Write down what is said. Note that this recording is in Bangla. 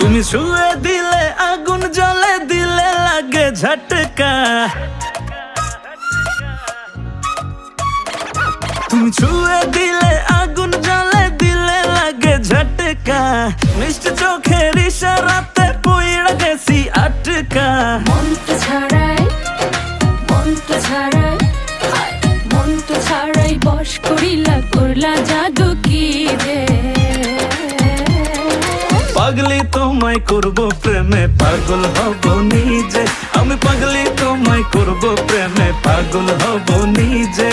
তুমি ছুঁয়ে দিলে আগুন জ্বলে, দিলে লাগে ঝটকা। তুমি ছুঁয়ে দিলে আগুন জ্বলে, দিলে লাগে ঝটকা। মিষ্টি চোখের ইশারাতে পইড়া গেছি আটকা। মনটা ছাড়াই, মনটা ছাড়াই, মনটা ছাড়াই বশ করিলা, করলা জাদু কি রে। পাগলি তোমায় করব প্রেমে, পাগল হব নিজে। আমি পাগলি তোমায় করব প্রেমে, পাগল হব নিজে।